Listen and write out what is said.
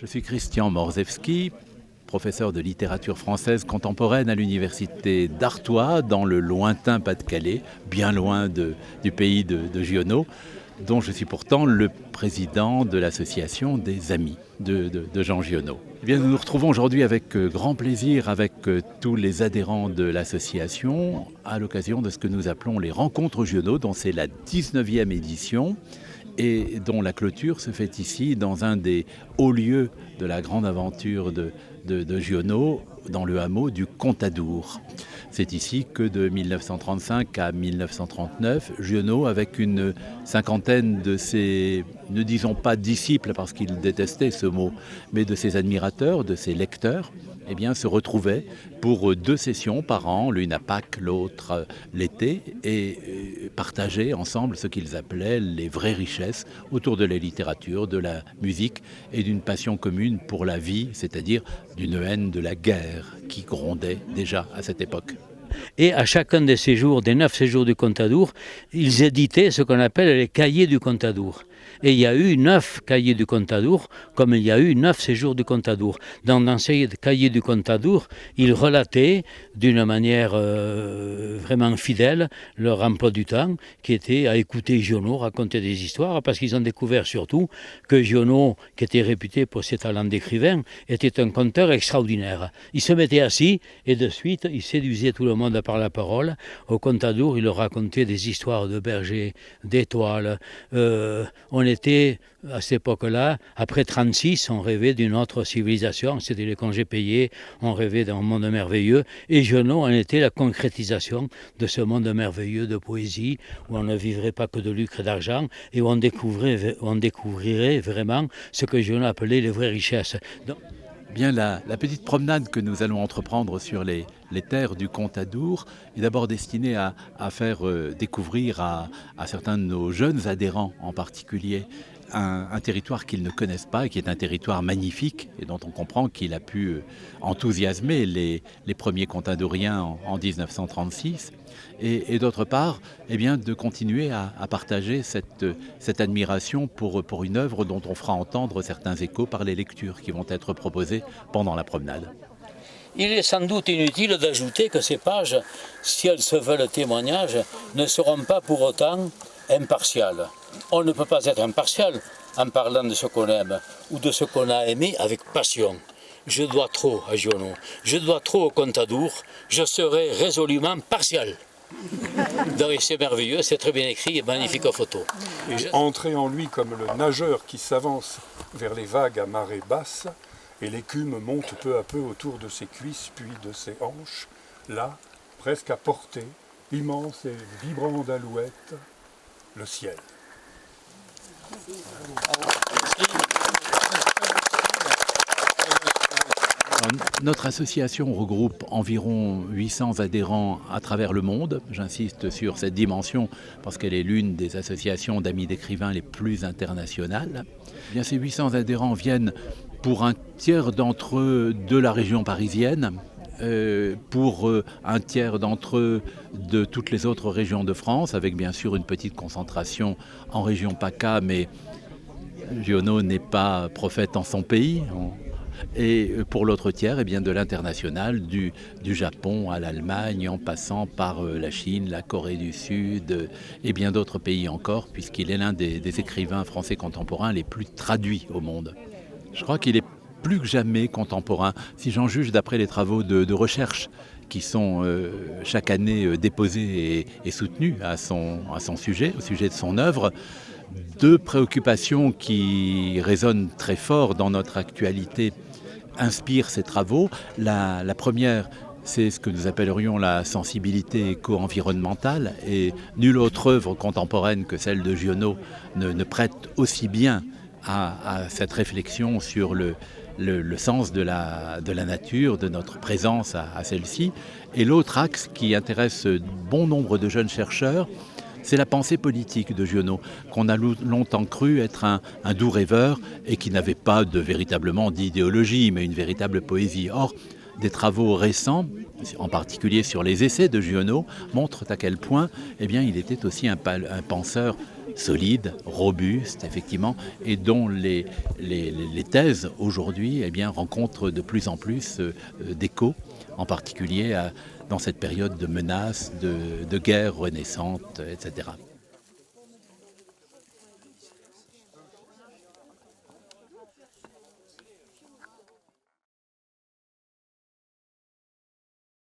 Je suis Christian Morzewski, professeur de littérature française contemporaine à l'université d'Artois, dans le lointain Pas-de-Calais, bien loin du pays de Giono, dont je suis pourtant le président de l'association des amis de Jean Giono. Eh bien, nous nous retrouvons aujourd'hui avec grand plaisir avec tous les adhérents de l'association à l'occasion de ce que nous appelons les Rencontres Giono, dont c'est la 19e édition et dont la clôture se fait ici dans un des hauts lieux de la grande aventure de Giono, dans le hameau du Contadour. C'est ici que de 1935 à 1939, Giono, avec une cinquantaine de ses, ne disons pas disciples parce qu'il détestait ce mot, mais de ses admirateurs, de ses lecteurs, eh bien, se retrouvait pour 2 sessions par an, l'une à Pâques, l'autre l'été, et partageaient ensemble ce qu'ils appelaient les vraies richesses autour de la littérature, de la musique et d'une passion commune pour la vie, c'est-à-dire d'une haine de la guerre qui grondait déjà à cette époque. Et à chacun des séjours, des 9 séjours du Contadour, ils éditaient ce qu'on appelle les cahiers du Contadour. Et il y a eu 9 cahiers du Contadour, comme il y a eu 9 séjours du Contadour. Dans ces cahiers du Contadour, ils relataient d'une manière vraiment fidèle leur emploi du temps, qui était à écouter Giono raconter des histoires, parce qu'ils ont découvert surtout que Giono, qui était réputé pour ses talents d'écrivain, était un conteur extraordinaire. Il se mettait assis et de suite, il séduisait tout le monde par la parole. Au Contadour, il leur racontait des histoires de bergers, d'étoiles. On était, à cette époque-là, après 1936, on rêvait d'une autre civilisation, c'était les congés payés, on rêvait d'un monde merveilleux, et Giono en était la concrétisation de ce monde merveilleux de poésie, où on ne vivrait pas que de lucre et d'argent, et où on découvrirait vraiment ce que Giono appelait les vraies richesses. Donc, Bien, la petite promenade que nous allons entreprendre sur les terres du Contadour est d'abord destinée à faire découvrir à certains de nos jeunes adhérents en particulier un territoire qu'ils ne connaissent pas et qui est un territoire magnifique et dont on comprend qu'il a pu enthousiasmer les premiers Contadouriens en 1936. Et d'autre part, eh bien, de continuer à partager cette admiration pour une œuvre dont on fera entendre certains échos par les lectures qui vont être proposées pendant la promenade. il est sans doute inutile d'ajouter que ces pages, si elles se veulent témoignages, ne seront pas pour autant impartiales. On ne peut pas être impartial en parlant de ce qu'on aime ou de ce qu'on a aimé avec passion. Je dois trop à Giono, je dois trop au Contadour, je serai résolument partial. Donc c'est merveilleux, c'est très bien écrit et magnifique photo. Et entrer en lui comme le nageur qui s'avance vers les vagues à marée basse, et l'écume monte peu à peu autour de ses cuisses puis de ses hanches, là, presque à portée, immense et vibrant d'alouettes, le ciel. Notre association regroupe environ 800 adhérents à travers le monde. J'insiste sur cette dimension parce qu'elle est l'une des associations d'amis d'écrivains les plus internationales. Eh bien, ces 800 adhérents viennent pour un tiers d'entre eux de la région parisienne, pour un tiers d'entre eux de toutes les autres régions de France, avec bien sûr une petite concentration en région PACA, mais Giono n'est pas prophète en son pays. Et pour l'autre tiers, eh bien, de l'international, du Japon à l'Allemagne, en passant par la Chine, la Corée du Sud et bien d'autres pays encore, puisqu'il est l'un des écrivains français contemporains les plus traduits au monde. Je crois qu'il est plus que jamais contemporain, si j'en juge d'après les travaux de recherche qui sont chaque année déposés et soutenus à son sujet, au sujet de son œuvre. 2 préoccupations qui résonnent très fort dans notre actualité inspirent ces travaux. La première, c'est ce que nous appellerions la sensibilité éco-environnementale, et nulle autre œuvre contemporaine que celle de Giono ne prête aussi bien à cette réflexion sur le sens de la nature, de notre présence à celle-ci. Et l'autre axe qui intéresse bon nombre de jeunes chercheurs, c'est la pensée politique de Giono, qu'on a longtemps cru être un doux rêveur et qui n'avait pas véritablement d'idéologie, mais une véritable poésie. Or, des travaux récents, en particulier sur les essais de Giono, montrent à quel point eh bien, il était aussi un penseur solide, robuste, effectivement, et dont les thèses aujourd'hui rencontrent de plus en plus d'écho, en particulier dans cette période de menaces, de guerres renaissantes, etc.